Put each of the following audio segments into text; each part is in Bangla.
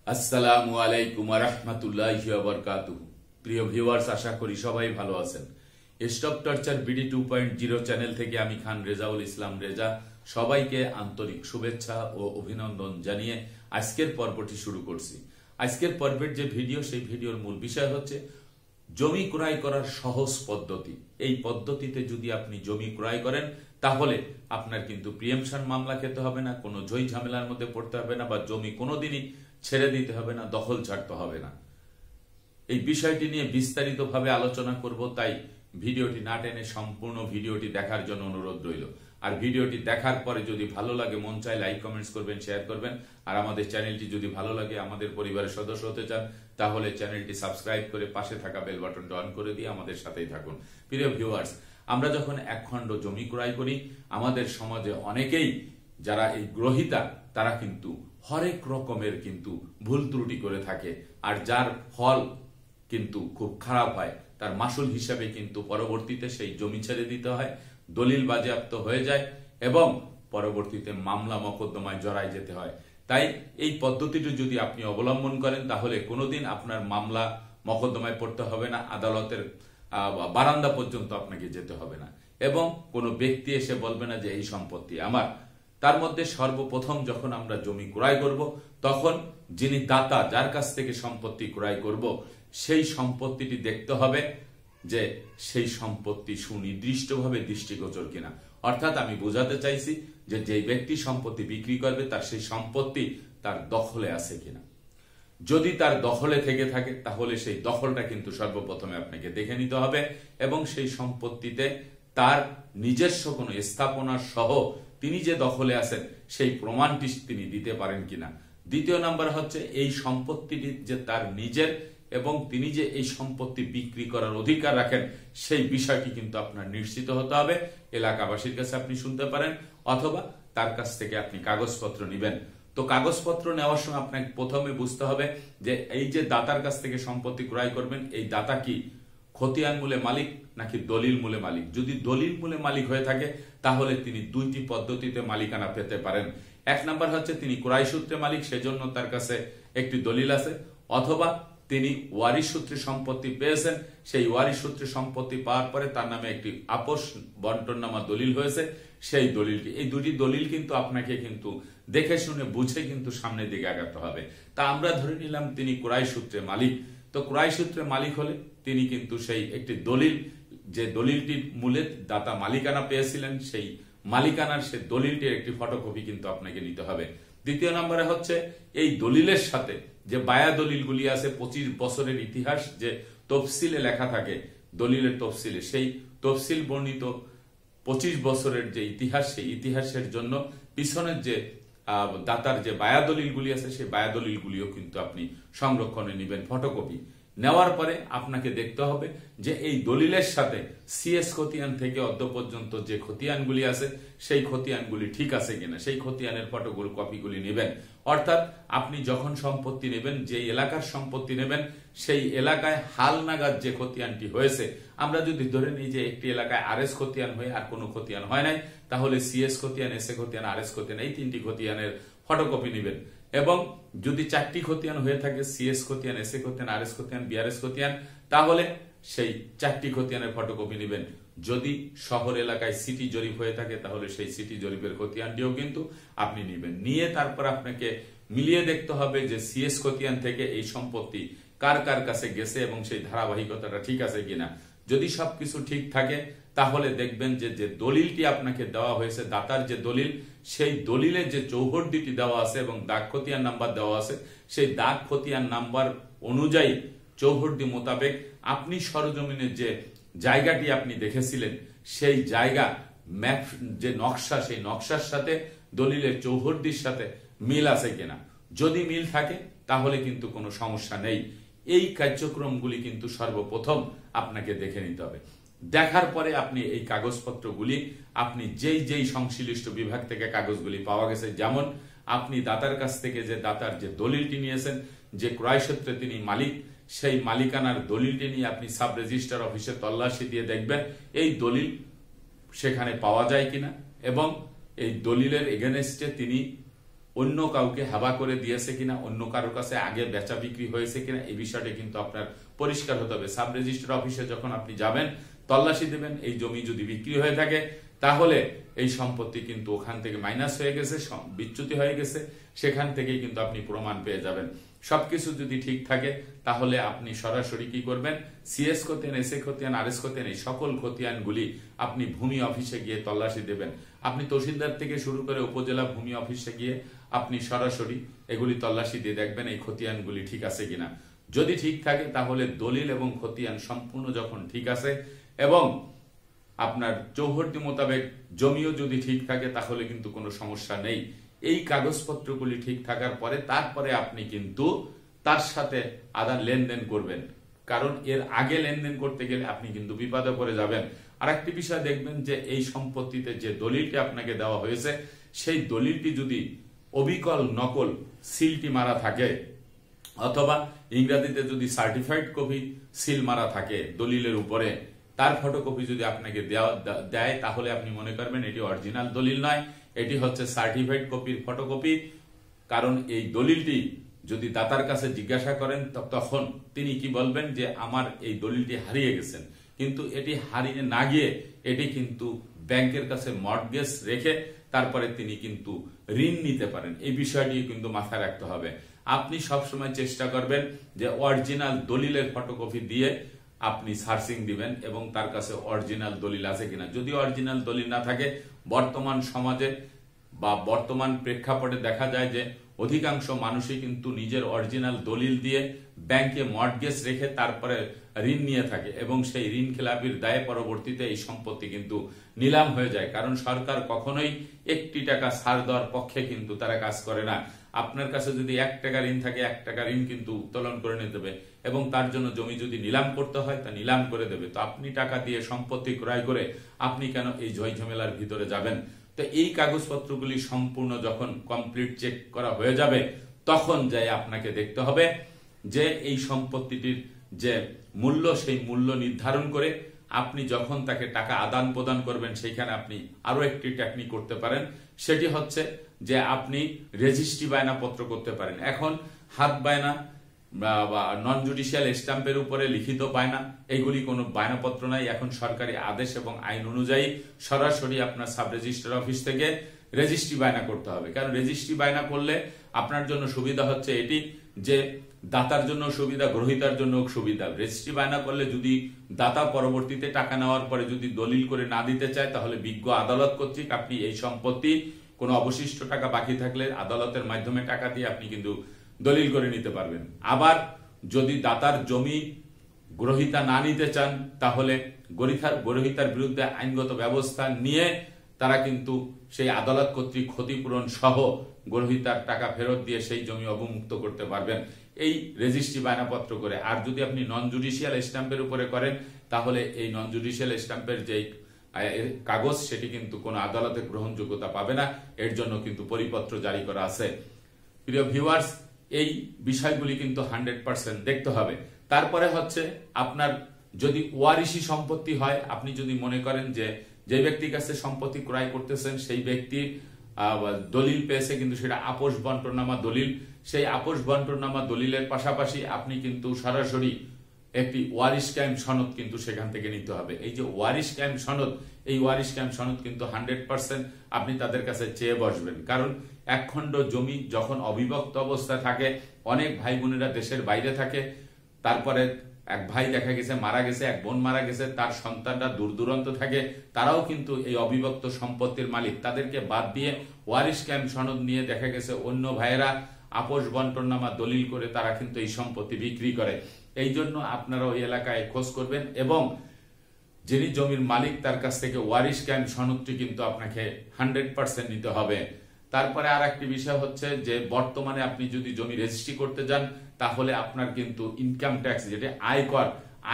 আসসালামু আলাইকুম ওয়া রাহমাতুল্লাহি ওয়া বারাকাতুহু। প্রিয় ভিউয়ার্স, আশা করি সবাই ভালো আছেন। স্টপ টর্চার বিডি 2.0 চ্যানেল থেকে আমি খান রেজাউল ইসলাম রেজা সবাইকে আন্তরিক শুভেচ্ছা ও অভিনন্দন জানিয়ে আজকের পর্বটি শুরু করছি। আজকের পর্বের যে ভিডিও, সেই ভিডিওর মূল বিষয় হচ্ছে জমি ক্রয় করার সহজ পদ্ধতি। এই পদ্ধতিতে যদি আপনি জমি ক্রয় করেন তাহলে আপনার কিন্তু প্রিএমশন মামলা খেতে হবে না, কোনো ঝই ঝামেলার মধ্যে পড়তে হবে না, বা জমি কোনোদিনই ছেড়ে দিতে হবে না, দখল ছাড়তে হবে না। এই বিষয়টি নিয়ে বিস্তারিতভাবে আলোচনা করব, তাই ভিডিওটি না টেনে সম্পূর্ণ ভিডিওটি দেখার জন্য অনুরোধ রইল। আর ভিডিওটি দেখার পরে যদি ভালো লাগে, মন চায় লাইক কমেন্টস করবেন, শেয়ার করবেন। আর আমাদের চ্যানেলটি যদি ভালো লাগে, আমাদের পরিবারের সদস্য হতে চান, তাহলে চ্যানেলটি সাবস্ক্রাইব করে পাশে থাকা বেল বাটনটি অন করে দিয়ে আমাদের সাথেই থাকুন। প্রিয় ভিউয়ার্স, আমরা যখন এক খণ্ড জমি ক্রয় করি, আমাদের সমাজে অনেকেই যারা এই গ্রহীতা, তারা কিন্তু হরেক রকমের কিন্তু ভুল ত্রুটি করে থাকে। আর যার ফল কিন্তু খুব খারাপ হয়, তার মাসুল হিসাবে কিন্তু পরবর্তীতে সেই জমি ছেড়ে দিতে হয়, দলিল বাজেয়াপ্ত হয়ে যায় এবং পরবর্তীতে মামলা মকদ্দমায় জড়ায় যেতে হয়। তাই এই পদ্ধতিটি যদি আপনি অবলম্বন করেন তাহলে কোনোদিন আপনার মামলা মকদ্দমায় পড়তে হবে না, আদালতের বারান্দা পর্যন্ত আপনাকে যেতে হবে না, এবং কোনো ব্যক্তি এসে বলবে না যে এই সম্পত্তি আমার। তার মধ্যে সর্বপ্রথম যখন আমরা জমি ক্রয় করব, তখন যিনি দাতা, যার কাছ থেকে সম্পত্তি ক্রয় করব, সেই সম্পত্তিটি দেখতে হবে যে সেই সম্পত্তি সুনির্দিষ্টভাবে দৃষ্টিগোচর কিনা। অর্থাৎ আমি বোঝাতে চাইছি যে যেই ব্যক্তি সম্পত্তি বিক্রি করবে, তার সেই সম্পত্তি তার দখলে আছে কিনা। যদি তার দখলে থেকে থাকে তাহলে সেই দখলটা কিন্তু সর্বপ্রথমে আপনাকে দেখে নিতে হবে, এবং সেই সম্পত্তিতে তার নিজস্ব কোনো স্থাপনা সহ তিনি যে দখলে আছেন সেই প্রমাণটি তিনি দিতে পারেন কিনা। দ্বিতীয় নাম্বার হচ্ছে এই সম্পত্তিটি যে তার নিজের, এবং তিনি যে এই সম্পত্তি বিক্রি করার অধিকার রাখেন, সেই বিষয়টি কিন্তু আপনার নিশ্চিত হতে হবে। এলাকাবাসীর কাছে আপনি শুনতে পারেন, অথবা তার কাছ থেকে আপনি কাগজপত্র নেবেন। তো কাগজপত্র নেওয়ার সময় আপনাকে প্রথমে বুঝতে হবে যে এই যে দাতার কাছ থেকে সম্পত্তি ক্রয় করবেন, এই দাতা কি খতিয়ান মূলে মালিক নাকি দলিল মূলে মালিক। যদি দলিল মূলে মালিক হয়ে থাকে তাহলে তিনি দুইটি পদ্ধতিতে মালিকানা পেতে পারেন। এক নাম্বার হচ্ছে তিনি ক্রয় সূত্রে মালিক, সেজন্য তার কাছে একটি দলিল আছে, অথবা তিনি ওয়ারিশ সূত্রে সম্পত্তি পেয়েছেন, সেই ওয়ারিশ সূত্রে সম্পত্তি পাওয়ার পরে তার নামে একটি আপোষ বন্টননামা দলিল হয়েছে, সেই দলিলটি। এই দুটি দলিল কিন্তু আপনাকে কিন্তু দেখে শুনে বুঝে কিন্তু সামনের দিকে আগাতে হবে। তা আমরা ধরে নিলাম তিনি ক্রয় সূত্রে মালিক। তো ক্রয় সূত্রে মালিক হলে তিনি কিন্তু সেই একটি দলিল, যে দলিলটির মূলে দাতা মালিকানা পেয়েছিলেন, সেই মালিকানার সে দলিলটির একটি ফটোকপি কিন্তু আপনাকে নিতে হবে। দ্বিতীয় নম্বরে হচ্ছে এই দলিলের সাথে যে বায়া দলিলগুলি আছে, 25 বছরের ইতিহাস যে তফসিলে লেখা থাকে, দলিলের তফসিলে, সেই তফসিল বর্ণিত 25 বছরের যে ইতিহাস, সেই ইতিহাসের জন্য পিছনের যে দাতার যে বায়া দলিলগুলি আছে, সেই বায়া দলিলগুলিও কিন্তু আপনি সংরক্ষণে নেবেন ফটোকপি। নেওয়ার পরে আপনাকে দেখতে হবে যে এই দলিলের সাথে সিএস খতিয়ান থেকে অদ্য পর্যন্ত যে খতিয়ানগুলি আছে, সেই খতিয়ানগুলি ঠিক আছে কিনা, সেই খতিয়ানের ফটোগুলো কপিগুলি নেবেন। অর্থাৎ আপনি যখন সম্পত্তি নেবেন, যে এলাকার সম্পত্তি নেবেন, সেই এলাকায় হালনাগাদ যে খতিয়ানটি হয়েছে, আমরা যদি ধরে নিই যে একটি এলাকায় আরএস খতিয়ান হয়ে আর কোনো খতিয়ান হয় নাই, তাহলে সিএস খতিয়ান, এসএ খতিয়ান, আরএস খতিয়ান, এই তিনটি খতিয়ানের ফটোকপি নেবেন। এবং যদি 4টি খতিয়ান হয়ে থাকে, সিএস খতিয়ান, এসএ খতিয়ান, আরএস খতিয়ান, বিআরএস খতিয়ান, তাহলে সেই 4টি খতিয়ানের ফটোকপি নেবেন। যদি শহর এলাকায় সিটি জরিপ হয়ে থাকে তাহলে সেই সিটি জরিপের খতিয়ানটিও কিন্তু আপনি নেবেন। নিয়ে তারপর আপনাকে মিলিয়ে দেখতে হবে যে সিএস খতিয়ান থেকে এই সম্পত্তি কার কার কাছে গেছে এবং সেই ধারাবাহিকতাটা ঠিক আছে কিনা। যদি সবকিছু ঠিক থাকে তাহলে দেখবেন যে যে দলিলটি আপনাকে দেওয়া হয়েছে, দাতার যে দলিল, সেই দলিলের যে চৌহদ্দিটি দেওয়া আছে এবং দাগ খতিয়ান নাম্বার দেওয়া আছে, সেই দাগ খতিয়ান নাম্বার অনুযায়ী চৌহদ্দি মোতাবেক আপনি সরজমিনের যে জায়গাটি আপনি দেখেছিলেন, সেই জায়গা ম্যাপ যে নকশা, সেই নকশার সাথে দলিলের চৌহদ্দির সাথে মিল আছে কিনা। যদি মিল থাকে তাহলে কিন্তু কোনো সমস্যা নেই। এই কার্যক্রমগুলি কিন্তু সর্বপ্রথম আপনাকে দেখে নিতে হবে। দেখার পরে আপনি এই কাগজপত্রগুলি আপনি যেই সংশ্লিষ্ট বিভাগ থেকে কাগজগুলি পাওয়া গেছে, যেমন আপনি দাতার কাছ থেকে যে দাতার যে দলিলটি নিয়েছেন, যে ক্রয় সূত্রে তিনি মালিক, সেই মালিকানার দলিলটি নিয়ে আপনি সাব রেজিস্ট্রার অফিসে তল্লাশি দিয়ে দেখবেন এই দলিল সেখানে পাওয়া যায় কিনা, এবং এই দলিলের এগেনস্টে তিনি অন্য কাউকে হাবা করে দিয়েছে কিনা, অন্য কারোর কাছে আগে বেচা বিক্রি হয়েছে কিনা, এই বিষয়টা কিন্তু আপনার পরিষ্কার হতে হবে। সাব রেজিস্ট্রার অফিসে যখন আপনি যাবেন, তল্লাশি দেবেন, এই জমি যদি বিক্রি হয়ে থাকে তাহলে এই সম্পত্তি কিন্তু ওখান থেকে মাইনাস হয়ে গেছে, বিচ্যুতি হয়ে গেছে, সেখান থেকেই কিন্তু আপনি প্রমাণ পেয়ে যাবেন। সবকিছু যদি ঠিক থাকে তাহলে আপনি সরাসরি কি করবেন, সিএস খতিয়ান, এসএ খতিয়ান, আরএস খতিয়ান, এই সকল খতিয়ানগুলি আপনি ভূমি অফিসে গিয়ে তল্লাশি দেবেন। আপনি তহসিলদার থেকে শুরু করে উপজেলা ভূমি অফিসে গিয়ে আপনি সরাসরি এগুলি তল্লাশি দিয়ে দেখবেন এই খতিয়ানগুলি ঠিক আছে কিনা। যদি ঠিক থাকে তাহলে দলিল এবং খতিয়ান সম্পূর্ণ যখন ঠিক আছে এবং আপনার চৌহদ্দি মোতাবেক জমিও যদি ঠিক থাকে তাহলে কিন্তু কোনো সমস্যা নেই। এই কাগজপত্রগুলি ঠিক থাকার পরে তারপরে আপনি কিন্তু তার সাথে আদান লেনদেন করবেন, কারণ এর আগে লেনদেন করতে গেলে আপনি কিন্তু বিপদে পড়ে যাবেন। আর একটি বিষয় দেখবেন যে এই সম্পত্তিতে যে দলিলটি আপনাকে দেওয়া হয়েছে সেই দলিলটি যদি অবিকল নকল সিলটি মারা থাকে অথবা ইংরেজিতে যদি সার্টিফাইড কপি সিল মারা থাকে দলিলের উপরে, তার ফটোকপি যদি আপনাকে দেয় তাহলে আপনি মনে করবেন এটি অরিজিনাল দলিল নয়, এটি হচ্ছে সার্টিফাইড কপির ফটোকপি। কারণ এই দলিলটি যদি দাতার কাছে জিজ্ঞাসা করেন তখন তিনি কি বলবেন যে আমার এই দলিলটি হারিয়ে গেছেন, কিন্তু এটি হারিয়ে না গিয়ে এটি কিন্তু ব্যাংকের কাছে মর্টগেজ রেখে তারপরে তিনি কিন্তু ঋণ নিতে পারেন। এই বিষয়টি কিন্তু মাথায় রাখতে হবে। আপনি সবসময় চেষ্টা করবেন যে অরিজিনাল দলিলের ফটোকপি দিয়ে আপনি সার্চিং দিবেন এবং তার কাছে অরিজিনাল দলিল আছে কিনা। যদি অরিজিনাল দলিল না থাকে, বর্তমান সমাজে বা বর্তমান প্রেক্ষাপটে দেখা যায় যে অধিকাংশ মানুষই কিন্তু নিজের অরিজিনাল দলিল দিয়ে ব্যাংকে মর্টগেজ রেখে তারপরে ঋণ নিয়ে থাকে এবং সেই ঋণ খেলাপির দায়ে পরবর্তীতে এই সম্পত্তি কিন্তু নিলাম হয়ে যায়। কারণ সরকার কখনোই একটি টাকা ছাড় দেওয়ার পক্ষে কিন্তু তারা কাজ করে না। আপনার কাছে যদি 1 টাকা ঋণ থাকে 1 টাকা ঋণ কিন্তু উত্তোলন করে নিতে দেবে এবং তার জন্য জমি যদি নিলাম করতে হয় তা নিলাম করে দেবে। তো আপনি টাকা দিয়ে সম্পত্তি ক্রয় করে আপনি কেন এই ঝই ঝামেলার ভিতরে যাবেন? তো এই কাগজপত্রগুলি সম্পূর্ণ যখন কমপ্লিট চেক করা হয়ে যাবে তখন যাই আপনাকে দেখতে হবে যে এই সম্পত্তিটির যে মূল্য, সেই মূল্য নির্ধারণ করে আপনি যখন তাকে টাকা আদান প্রদান করবেন সেইখানে আপনি আরো একটি টেকনিক করতে পারেন। সেটি হচ্ছে যে আপনি রেজিস্ট্রি বায়নাপত্র করতে পারেন। এখন হাত বায়না বা নন জুডিশিয়াল স্ট্যাম্পের উপরে লিখিত বায়না, এইগুলি কোনো বায়নাপত্র নাই। এখন সরকারি আদেশ এবং আইন অনুযায়ী সরাসরি আপনার সাব রেজিস্ট্রার অফিস থেকে রেজিস্ট্রি বায়না করতে হবে। কারণ রেজিস্ট্রি বায়না করলে আপনার জন্য সুবিধা হচ্ছে এটি যে দাতার জন্য সুবিধা, গ্রহীতার জন্য সুবিধা। রেজিস্ট্রি বায়না করলে যদি দাতা পরবর্তীতে টাকা নেওয়ার পরে যদি দলিল করে না দিতে চায় তাহলে বিজ্ঞ আদালত কর্তৃক আপনি এই সম্পত্তি কোনো অবশিষ্ট টাকা বাকি থাকলে আদালতের মাধ্যমে টাকা দিয়ে আপনি কিন্তু দলিল করে নিতে পারবেন। আবার যদি দাতার জমি গ্রহীতা না নিতে চান তাহলে গ্রহীতার বিরুদ্ধে আইনগত ব্যবস্থা নিয়ে তারা কিন্তু সেই আদালত কর্তৃক ক্ষতিপূরণ সহ গ্রহীতার টাকা ফেরত দিয়ে সেই জমি অবমুক্ত করতে পারবেন এই রেজিস্ট্রি বায়নাপত্র করে। আর যদি আপনি নন জুডিশিয়াল স্ট্যাম্পের উপরে করেন তাহলে এই নন জুডিশিয়াল স্ট্যাম্পের যেই কাগজ সেটি কিন্তু কোনো আদালতের গ্রহণযোগ্যতা পাবে না, এর জন্য কিন্তু পরিপত্র জারি করা আছে। প্রিয় ভিউয়ার্স, এই বিষয়গুলি কিন্তু 100% দেখতে হবে। তারপরে হচ্ছে আপনার যদি ওয়ারিশি সম্পত্তি হয়, আপনি যদি মনে করেন যে ব্যক্তির কাছে সম্পত্তি ক্রয় করতেছেন সেই ব্যক্তির দলিল পেয়েছে কিন্তু সেটা আপোষ বন্টনামা দলিল, সেই আপোষ বন্টনামা দলিলের পাশাপাশি আপনি কিন্তু সরাসরি একটি ওয়ারিশ কায়েম সনদ কিন্তু সেখান থেকে নিতে হবে। এই যে ওয়ারিশ কায়েম সনদ, এই ওয়ারিশ কায়েম সনদ কিন্তু 100% আপনি তাদের কাছে চেয়ে বসবেন। কারণ এক খণ্ড জমি যখন অবিভক্ত অবস্থায় থাকে, অনেক ভাই বোনেরা দেশের বাইরে থাকে, তারপরে এক ভাই দেখা গেছে মারা গেছে, এক বোন মারা গেছে, তার সন্তানরা দূর দূরান্ত থাকে, তারাও কিন্তু এই অবিভক্ত সম্পত্তির মালিক। তাদেরকে বাদ দিয়ে ওয়ারিশ কায়েম সনদ নিয়ে দেখা গেছে অন্য ভাইয়েরা আপোষ বন্টনামা দলিল করে তারা কিন্তু এই সম্পত্তি বিক্রি করে। এই জন্য আপনারা ওই এলাকায় খোঁজ করবেন এবং যিনি জমির মালিক তার কাছ থেকে ওয়ারিশ কায়েম সনদটি কিন্তু আপনাকে 100% নিতে হবে। তারপরে আর একটি বিষয় হচ্ছে যে বর্তমানে আপনি যদি জমি রেজিস্ট্রি করতে যান তাহলে আপনার কিন্তু ইনকাম ট্যাক্স, যেটা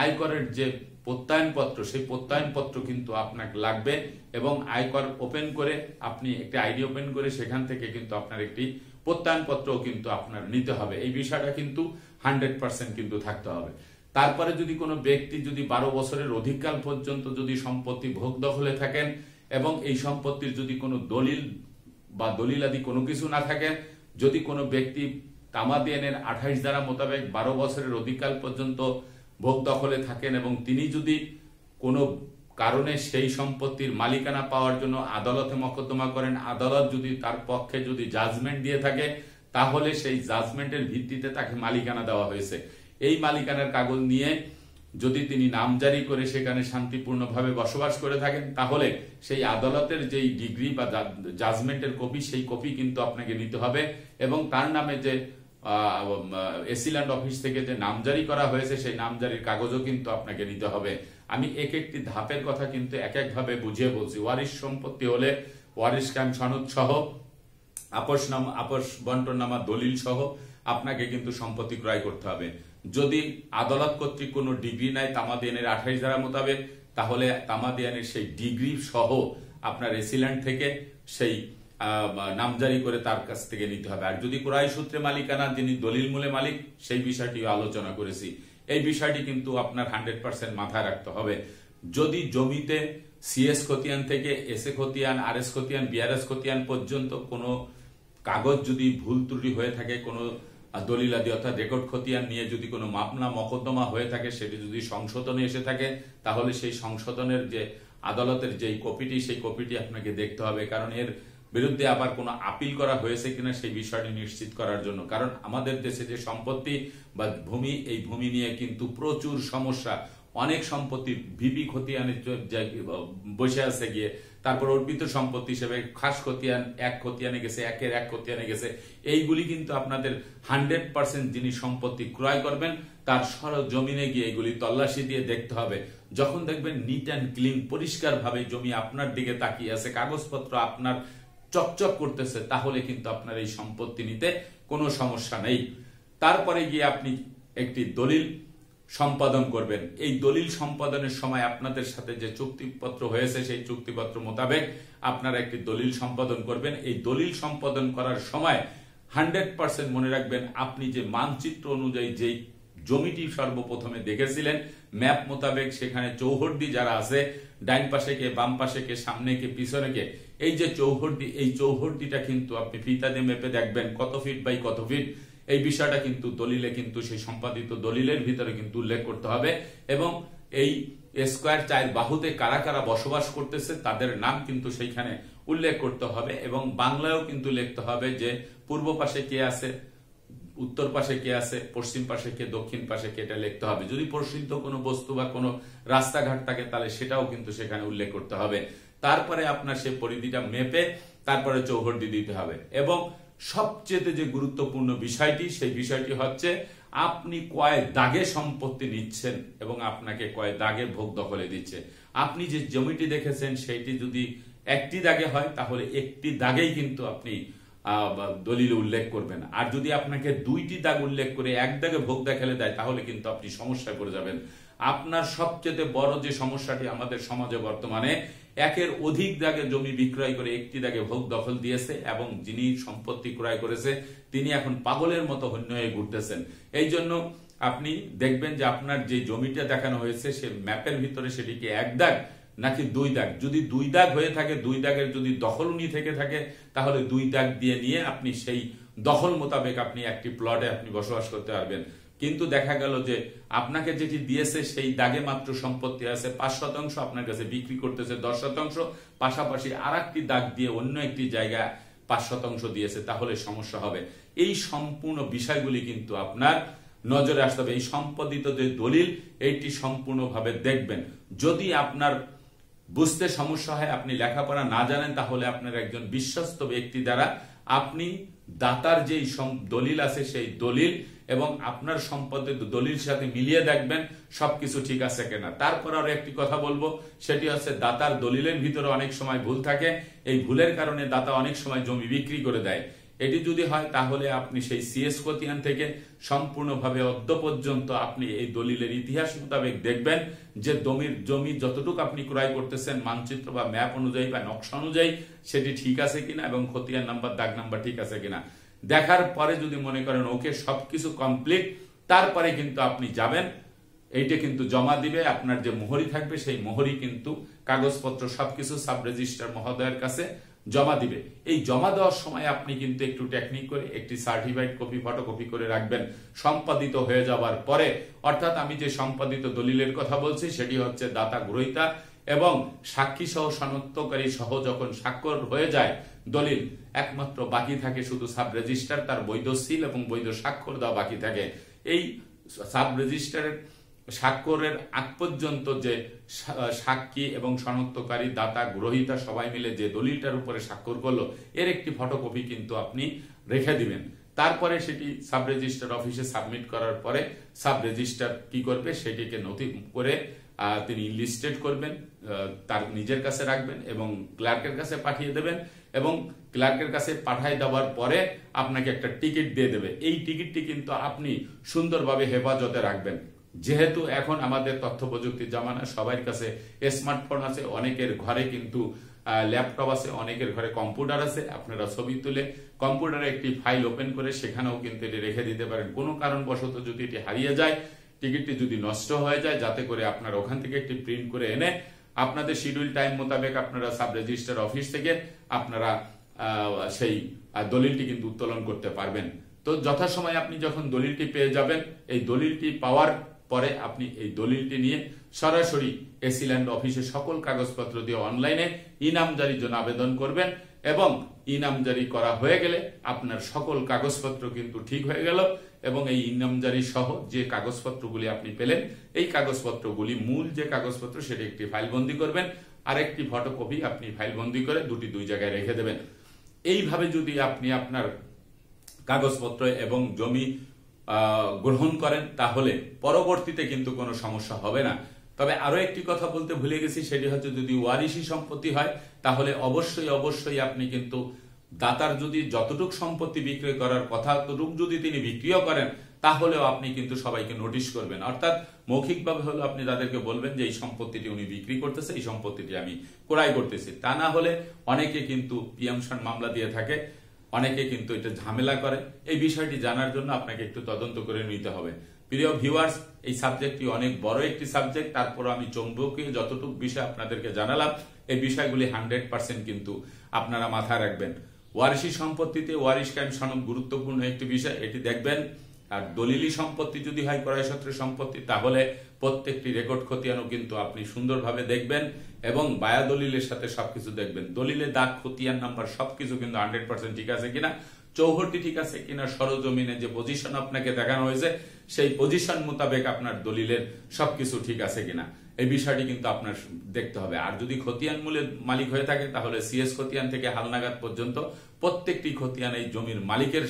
আয়করের যে প্রত্যয়নপত্র, সেই প্রত্যয়নপত্র কিন্তু আপনাকে লাগবে এবং আয়কর ওপেন করে আপনি একটি আইডি ওপেন করে সেখান থেকে কিন্তু আপনার একটি প্রত্যয়নপত্র কিন্তু আপনার নিতে হবে। এই বিষয়টা কিন্তু 100% কিন্তু থাকতে হবে। তারপরে যদি কোনো ব্যক্তি যদি 12 বছরের অধিককাল পর্যন্ত যদি সম্পত্তি ভোগ দখলে থাকেন এবং এই সম্পত্তির যদি কোনো দলিল বা দলিলাদি কোনো কিছু না থাকে, যদি কোনো ব্যক্তি তামাদি আইনের 28 ধারা মোতাবেক 12 বছরের অধিককাল পর্যন্ত ভোগ দখলে থাকেন এবং তিনি যদি কোনো কারণে সেই সম্পত্তির মালিকানা পাওয়ার জন্য আদালতে মকদ্দমা করেন, আদালত যদি তার পক্ষে যদি জাজমেন্ট দিয়ে থাকে, তাহলে সেই জাজমেন্টের ভিত্তিতে তাকে মালিকানা দেওয়া হয়েছে। এই মালিকানার কাগজ নিয়ে যদি তিনি নামজারি করে সেখানে শান্তিপূর্ণভাবে বসবাস করে থাকেন, তাহলে সেই আদালতের যেই ডিগ্রি বা জাজমেন্টের কপি, সেই কপি কিন্তু আপনাকে নিতে হবে এবং তার নামে যে এসিল্যান্ড অফিস থেকে যে নামজারি করা হয়েছে সেই নামজারির কাগজও কিন্তু আপনাকে নিতে হবে। আমি এক একটি ধাপের কথা কিন্তু এক একভাবে বুঝিয়ে বলছি। ওয়ারিশ সম্পত্তি হলে ওয়ারিশ কায়েম সনদ সহ, আপোষ বন্টননামা দলিল সহ আপনাকে কিন্তু সম্পত্তি ক্রয় করতে হবে। যদি আদালত কর্তৃক কোনো ডিগ্রি নাই তামাদি আইনের 28 ধারা মোতাবেক, তাহলে তামাদি আইনের সেই ডিগ্রি সহ আপনার এসিল্যান্ড থেকে সেই নামজারি করে তার কাছ থেকে নিতে হবে। আর যদি ক্রয় সূত্রে মালিকানা, যিনি দলিল মূলে মালিক, সেই বিষয়টি আলোচনা করেছি। এই বিষয়টি কিন্তু আপনার 100% মাথায় রাখতে হবে। যদি জমিতে সিএস খতিয়ান থেকে এসএ খতিয়ান, আরএস খতিয়ান, বিআরএস খতিয়ান পর্যন্ত কোনো কাগজ যদি ভুল ত্রুটি হয়ে থাকে, কোনো দলিলাদি অর্থাৎ রেকর্ড খতিয়ান নিয়ে যদি কোনো মামলা মকদ্দমা হয়ে থাকে, সেটি যদি সংশোধনে এসে থাকে, তাহলে সেই সংশোধনের যে আদালতের যে কপিটি, সেই কপিটি আপনাকে দেখতে হবে। কারণ এর বিরুদ্ধে আবার কোনো আপিল করা হয়েছে কিনা সেই বিষয়টি নিশ্চিত করার জন্য। কারণ আমাদের দেশে যে সম্পত্তি বা ভূমি, এই ভূমি নিয়ে কিন্তু প্রচুর সমস্যা। অনেক সম্পত্তি ভিপি খতিয়ানে বসে আছে গিয়ে, তারপর অর্পিত সম্পত্তি হিসেবে খাস খতিয়ান 1 খতিয়ানে গেছে, 1 খতিয়ানে গেছে। এইগুলি কিন্তু আপনাদের 100% যিনি সম্পত্তি ক্রয় করবেন তার সরজমিনে গিয়ে এগুলি তল্লাশি দিয়ে দেখতে হবে। যখন দেখবেন নিট অ্যান্ড ক্লিন, পরিষ্কার ভাবে জমি আপনার দিকে তাকিয়ে আছে, কাগজপত্র আপনার চকচক করতেছে, তাহলে কিন্তু আপনার এই সম্পত্তি নিতে কোনো সমস্যা নেই। তারপরে গিয়ে আপনি একটি দলিল সম্পাদন করবেন। এই দলিল সম্পাদনের সময় আপনাদের সাথে যে চুক্তিপত্র হয়েছে, সেই চুক্তিপত্র মোতাবেক আপনারা একটি দলিল সম্পাদন করবেন। এই দলিল সম্পাদন করার সময় 100% মনে রাখবেন, আপনি যে মানচিত্র অনুযায়ী যেই জমিটি সর্বপ্রথমে দেখেছিলেন, ম্যাপ মোতাবেক সেখানে চৌহদ্দি যারা আছে, ডাইন পাশে কে, বাম পাশে কে, সামনে কে, পিছনে কে, এই যে চৌহদ্দি, এই চৌহদ্দিটা কিন্তু আপনি ফিতা দিয়ে মেপে দেখবেন কত ফিট বাই কত ফিট। এই বিষয়টা কিন্তু দলিলে কিন্তু সেই সম্পাদিত দলিলের ভিতরে কিন্তু উল্লেখ করতে হবে এবং এই স্কয়ার 4 বাহুতে কারা কারা বসবাস করতেছে তাদের নাম কিন্তু সেইখানে উল্লেখ করতে হবে এবং বাংলায়ও কিন্তু লিখতে হবে যে পূর্ব পাশে কে আছে, উত্তর পাশে কে আছে, পশ্চিম পাশে কে, দক্ষিণ পাশে কে, এটা লিখতে হবে। যদি প্রসিদ্ধ কোনো বস্তু বা কোনো রাস্তাঘাট থাকে তাহলে সেটাও কিন্তু সেখানে উল্লেখ করতে হবে। তারপরে আপনার সে পরিধিটা মেপে তারপরে চৌহদ্দি দিতে হবে এবং সবচেয়ে যে গুরুত্বপূর্ণ বিষয়টি, সেই বিষয়টি হচ্ছে আপনি কয় দাগে সম্পত্তি নিচ্ছেন এবং আপনাকে কয় দাগে ভোগ দখলে দিচ্ছে। আপনি যে জমিটি দেখেছেন সেইটি যদি একটি দাগে হয়, তাহলে একটি দাগেই কিন্তু আপনি দলিলে উল্লেখ করবেন। আর যদি আপনাকে 2টি দাগ উল্লেখ করে এক দাগে ভোগ দেখালে দেয়, তাহলে কিন্তু আপনি সমস্যায় পড়ে যাবেন। আপনার সবচেয়ে বড় যে সমস্যাটি আমাদের সমাজে বর্তমানে, একের অধিক দাগে জমি বিক্রয় করে একটি দাগে ভোগ দখল দিয়েছে এবং যিনি সম্পত্তি ক্রয় করেছে তিনি এখন পাগলের মতো হন্য হয়ে ঘুরতেছেন। এই জন্য আপনি দেখবেন যে আপনার যে জমিটা দেখানো হয়েছে সে ম্যাপের ভিতরে সেটিকে 1 দাগ নাকি 2 দাগ। যদি 2 দাগ হয়ে থাকে, 2 দাগের যদি দখল উনি থেকে থাকে, তাহলে 2 দাগ দিয়ে নিয়ে আপনি সেই দখল মোতাবেক আপনি একটি প্লটে আপনি বসবাস করতে পারবেন। কিন্তু দেখা গেল যে আপনাকে যেটি দিয়েছে সেই দাগে মাত্র সম্পত্তি আছে 5%, আপনার কাছে বিক্রি করতেছে 10%, পাশাপাশি আরেকটি দাগ দিয়ে অন্য একটি জায়গায় 5% দিয়েছে, তাহলে সমস্যা হবে। এই সম্পূর্ণ বিষয়গুলি কিন্তু আপনার নজরে আসতে হবে। এই সম্পাদিত যে দলিল, এইটি সম্পূর্ণভাবে দেখবেন। যদি আপনার বুঝতে সমস্যা হয়, আপনি লেখাপড়া না জানেন, তাহলে আপনার একজন বিশ্বস্ত ব্যক্তি দ্বারা আপনি দাতার যে দলিল আছে সেই দলিল এবং আপনার সম্পদের দলিল সাথে মিলিয়ে দেখবেন সবকিছু ঠিক আছে কিনা। তারপর আরো একটি কথা বলবো, সেটি হচ্ছে দাতার দলিলের ভিতরে অনেক সময় ভুল থাকে। এই ভুলের কারণে দাতা অনেক সময় জমি বিক্রি করে দেয়। এটি যদি হয়, তাহলে আপনি সেই সিএস খতিয়ান থেকে সম্পূর্ণভাবে অদ্য পর্যন্ত আপনি এই দলিলের ইতিহাস মোতাবেক দেখবেন যে জমি যতটুকু আপনি ক্রয় করতেছেন মানচিত্র বা ম্যাপ অনুযায়ী বা নকশা অনুযায়ী সেটি ঠিক আছে কিনা এবং খতিয়ান নাম্বার, দাগ নাম্বার ঠিক আছে কিনা। দেখার পরে যদি মনে করেন ওকে সবকিছু কমপ্লিট, তারপরে কিন্তু আপনি যাবেন, এইটা কিন্তু জমা দিবে। আপনার যে মোহরি থাকবে সেই মোহরি কিন্তু কাগজপত্র সবকিছু সাব রেজিস্ট্রার মহোদয়ের কাছে জমা দিবে। এই জমা দেওয়ার সময় আপনি কিন্তু একটু টেকনিক করে একটি সার্টিফাইড কপি ফটোকপি করে রাখবেন সম্পাদিত হয়ে যাওয়ার পরে। অর্থাৎ আমি যে সম্পাদিত দলিলের কথা বলছি সেটি হচ্ছে দাতা গ্রহীতা এবং সাক্ষী সহ শনাক্তকারী সহ যখন স্বাক্ষর হয়ে যায় দলিল, একমাত্র বাকি থাকে শুধু সাব রেজিস্ট্রার তার বৈধ সিল এবং বৈধ স্বাক্ষর দেওয়া বাকি থাকে। এই সাব রেজিস্ট্রারের স্বাক্ষরের আগ পর্যন্ত যে সাক্ষী এবং শনাক্তকারী দাতা গ্রহীতা সবাই মিলে যে দলিলটার উপরে স্বাক্ষর করলো এর একটি ফটোকপি কিন্তু আপনি রেখে দিবেন। তারপরে সেটি সাব রেজিস্ট্রার অফিসে সাবমিট করার পরে সাব রেজিস্ট্রার কি করবে, সেটিকে নথি করে তিনি লিস্টেড করবেন, তার নিজের কাছে রাখবেন এবং ক্লার্কের কাছে পাঠিয়ে দেবেন এবং ক্লার্কের কাছে পাঠিয়ে দেওয়ার পরে আপনাকে একটা টিকিট দিয়ে দেবে। এই টিকিটটি কিন্তু আপনি সুন্দরভাবে হেফাজতে রাখবেন। যেহেতু এখন আমাদের তথ্য প্রযুক্তির জামানা, সবার কাছে স্মার্টফোন আছে, অনেকের ঘরে কিন্তু ল্যাপটপ আছে, অনেকের ঘরে কম্পিউটার আছে। আপনারা ছবি তুলে কম্পিউটারে একটি ফাইল ওপেন করে সেখানেও কিন্তু এটি রেখে দিতে পারেন। কোনো কারণবশত যদি এটি হারিয়ে যায়, টিকিটটি যদি নষ্ট হয়ে যায়, যাতে করে আপনারা ওখান থেকে একটি প্রিন্ট করে এনে আপনাদের শিডিউল টাইম মোতাবেক আপনারা সাব রেজিস্ট্রার অফিস থেকে আপনারা সেই দলিলটি কিন্তু উত্তোলন করতে পারবেন। তো যথাসময়ে আপনি যখন দলিলটি পেয়ে যাবেন, এই দলিলটি পাওয়ার পরে আপনি এই দলিলটি নিয়ে সরাসরি এসিল্যান্ড অফিসে সকল কাগজপত্র দিয়ে অনলাইনে ইনামজারির জন্য আবেদন করবেন এবং ইনামজারি করা হয়ে গেলে আপনার সকল কাগজপত্র কিন্তু ঠিক হয়ে গেল এবং এই ইনামজারি সহ যে কাগজপত্রগুলি আপনি পেলেন এই কাগজপত্রগুলি মূল যে কাগজপত্র সেটি একটি ফাইলবন্দি করবেন, আরেকটি ফটোকপি আপনি ফাইলবন্দি করে দুই জায়গায় রেখে দেবেন। এইভাবে যদি আপনি আপনার কাগজপত্র এবং জমি গ্রহণ করেন তাহলে পরবর্তীতে কিন্তু কোনো সমস্যা হবে না। তবে আরো একটি কথা বলতে ভুলে গেছি, সেটি হচ্ছে যদি ওয়ারিশি সম্পত্তি হয় তাহলে অবশ্যই আপনি কিন্তু দাতার যদি যতটুক সম্পত্তি বিক্রয় করার কথা ততটুক যদি তিনি বিক্রিও করেন তাহলেও আপনি কিন্তু সবাইকে নোটিশ করবেন। অর্থাৎ মৌখিকভাবে হলো আপনি তাদেরকে বলবেন যে এই সম্পত্তিটি উনি বিক্রি করতেছে, এই সম্পত্তিটি আমি ক্রয় করতেছি। তা না হলে অনেকে কিন্তু প্রিয়াম্পশন মামলা দিয়ে থাকে, অনেকে কিন্তু এটা ঝামেলা করে। এই বিষয়টি জানার জন্য আপনাকে একটু তদন্ত করে নিতে হবে। প্রিয় ভিউয়ার্স, এই সাবজেক্টটি অনেক বড় একটি সাবজেক্ট, তারপর আমি চৌম্বকীয় যতটুকু বিষয় আপনাদেরকে জানালাম এই বিষয়গুলি 100% কিন্তু আপনারা মাথায় রাখবেন। ওয়ারিশি সম্পত্তিতে ওয়ারিশ কায়েম সনদ গুরুত্বপূর্ণ একটি বিষয়, এটি দেখবেন। আর দলিলি সম্পত্তি যদি হয় ক্রয়সূত্রে সম্পত্তি তাহলে প্রত্যেকটি রেকর্ড খতিয়ানও কিন্তু আপনি সুন্দরভাবে দেখবেন এবং বায়া দলিলের সাথে সবকিছু দেখবেন। দলিলে দাগ খতিয়ান নাম্বার সবকিছু কিন্তু 100% ঠিক আছে কিনা, চৌহদ্দি ঠিক আছে কিনা, সরজমিনে যে পজিশন আপনাকে দেখানো হয়েছে সেই পজিশন মোতাবেক আপনার দলিলের সবকিছু ঠিক আছে কিনা এই বিষয়টি কিন্তু আপনার দেখতে হবে। আর যদি খতিয়ান মূলের মালিক হয়ে থাকে তাহলে সিএস খতিয়ান থেকে হালনাগাদ পর্যন্ত প্রত্যেকটি খতিয়ান এই জমির মালিকের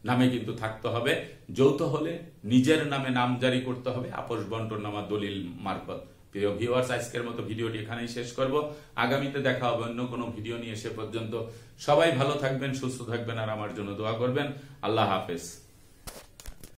নামে কিন্তু থাকতে হবে। যৌথ হলে নিজের নামে নাম জারি করতে হবে আপোষ বন্টনামা দলিল মারফত। প্রিয় ভিউয়ার্স, আজকের মতো ভিডিওটি এখানেই শেষ করব। আগামীতে দেখা হবে অন্য কোনো ভিডিও নিয়ে। সে পর্যন্ত সবাই ভালো থাকবেন, সুস্থ থাকবেন আর আমার জন্য দোয়া করবেন। আল্লাহ হাফেজ।